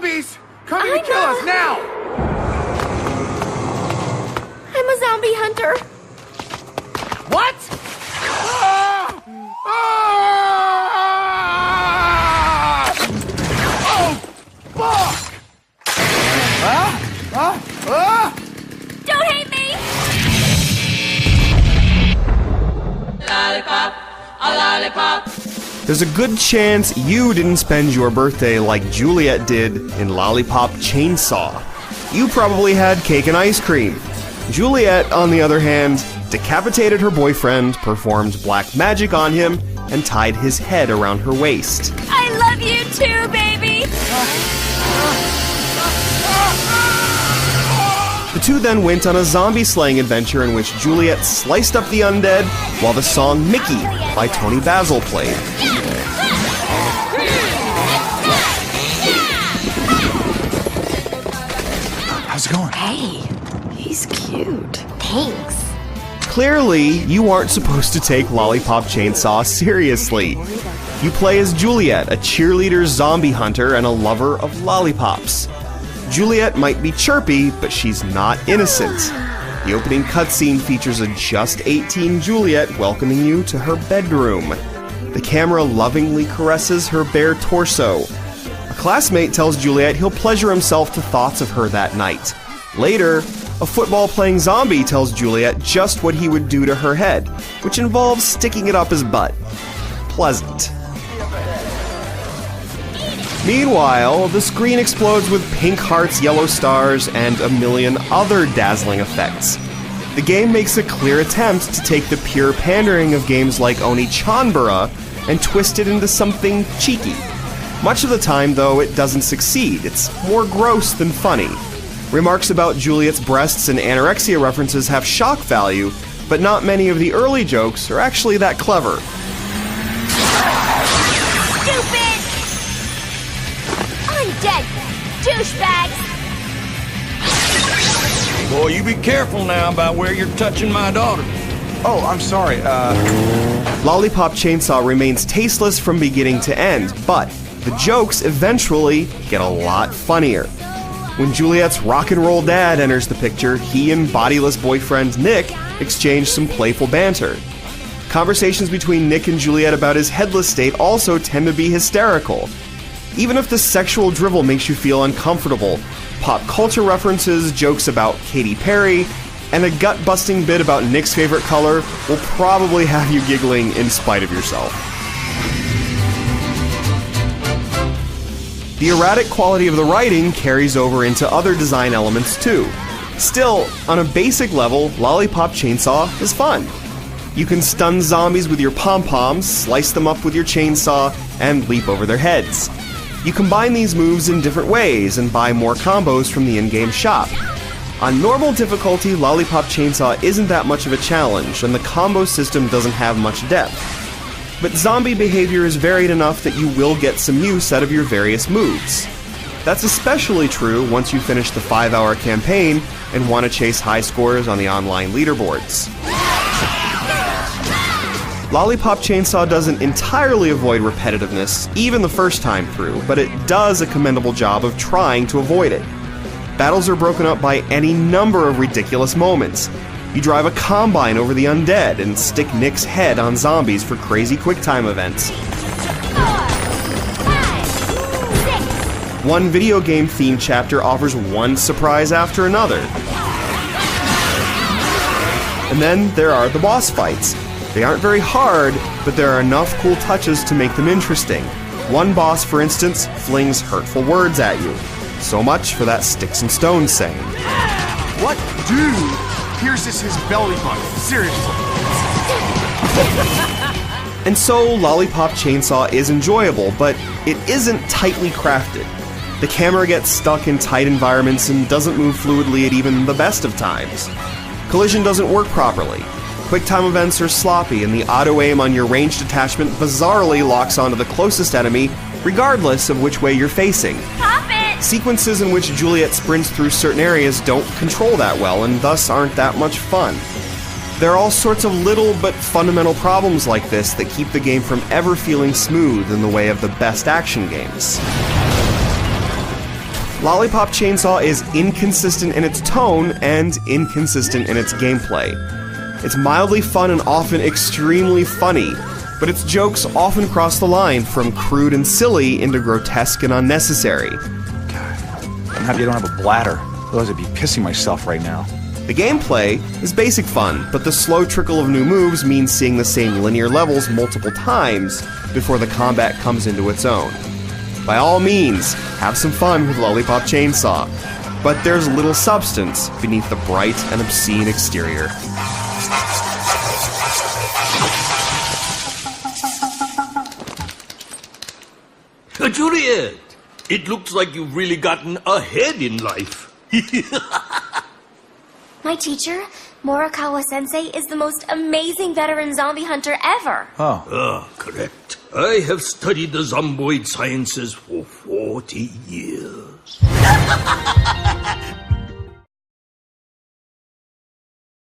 zombies! Coming to kill us now! I'm a zombie hunter. What? Ah! Ah! Oh, fuck! Don't hate me! Lollipop, a lollipop. There's a good chance you didn't spend your birthday like Juliet did in Lollipop Chainsaw. You probably had cake and ice cream. Juliet, on the other hand, decapitated her boyfriend, performed black magic on him, and tied his head around her waist. I love you too, baby! The two then went on a zombie-slaying adventure in which Juliet sliced up the undead while the song Mickey by Tony Basil played. How's it going? Hey, he's cute. Thanks. Clearly, you aren't supposed to take Lollipop Chainsaw seriously. You play as Juliet, a cheerleader zombie hunter and a lover of lollipops. Juliet might be chirpy, but she's not innocent. The opening cutscene features a just 18 Juliet welcoming you to her bedroom. The camera lovingly caresses her bare torso. A classmate tells Juliet he'll pleasure himself to thoughts of her that night. Later, a football-playing zombie tells Juliet just what he would do to her head, which involves sticking it up his butt. Pleasant. Meanwhile, the screen explodes with pink hearts, yellow stars, and a million other dazzling effects. The game makes a clear attempt to take the pure pandering of games like Oni-chanbara and twist it into something cheeky. Much of the time, though, it doesn't succeed. It's more gross than funny. Remarks about Juliet's breasts and anorexia references have shock value, but not many of the early jokes are actually that clever. Stupid! Undead douchebags! Boy, you be careful now about where you're touching my daughter. Oh, I'm sorry. Lollipop Chainsaw remains tasteless from beginning to end, but the jokes eventually get a lot funnier. When Juliet's rock and roll dad enters the picture, he and bodiless boyfriend Nick exchange some playful banter. Conversations between Nick and Juliet about his headless state also tend to be hysterical. Even if the sexual drivel makes you feel uncomfortable, pop culture references, jokes about Katy Perry, and a gut-busting bit about Nick's favorite color will probably have you giggling in spite of yourself. The erratic quality of the writing carries over into other design elements too. Still, on a basic level, Lollipop Chainsaw is fun. You can stun zombies with your pom-poms, slice them up with your chainsaw, and leap over their heads. You combine these moves in different ways and buy more combos from the in-game shop. On normal difficulty, Lollipop Chainsaw isn't that much of a challenge, and the combo system doesn't have much depth. But zombie behavior is varied enough that you will get some use out of your various moves. That's especially true once you finish the 5-hour campaign and want to chase high scores on the online leaderboards. Lollipop Chainsaw doesn't entirely avoid repetitiveness, even the first time through, but it does a commendable job of trying to avoid it. Battles are broken up by any number of ridiculous moments. You drive a combine over the undead and stick Nick's head on zombies for crazy quick-time events. 4, 5, 6. One video game themed chapter offers one surprise after another. And then there are the boss fights. They aren't very hard, but there are enough cool touches to make them interesting. One boss, for instance, flings hurtful words at you. So much for that sticks and stones saying. What dude pierces his belly button? Seriously. And so, Lollipop Chainsaw is enjoyable, but it isn't tightly crafted. The camera gets stuck in tight environments and doesn't move fluidly at even the best of times. Collision doesn't work properly. Quick-time events are sloppy, and the auto-aim on your ranged attachment bizarrely locks onto the closest enemy, regardless of which way you're facing. Pop it! Sequences in which Juliet sprints through certain areas don't control that well, and thus aren't that much fun. There are all sorts of little but fundamental problems like this that keep the game from ever feeling smooth in the way of the best action games. Lollipop Chainsaw is inconsistent in its tone and inconsistent in its gameplay. It's mildly fun and often extremely funny, but its jokes often cross the line from crude and silly into grotesque and unnecessary. God, I'm happy I don't have a bladder, otherwise I'd be pissing myself right now. The gameplay is basic fun, but the slow trickle of new moves means seeing the same linear levels multiple times before the combat comes into its own. By all means, have some fun with Lollipop Chainsaw, but there's little substance beneath the bright and obscene exterior. Juliet, it looks like you've really gotten ahead in life. My teacher, Morikawa-sensei, is the most amazing veteran zombie hunter ever. Correct. I have studied the zomboid sciences for 40 years.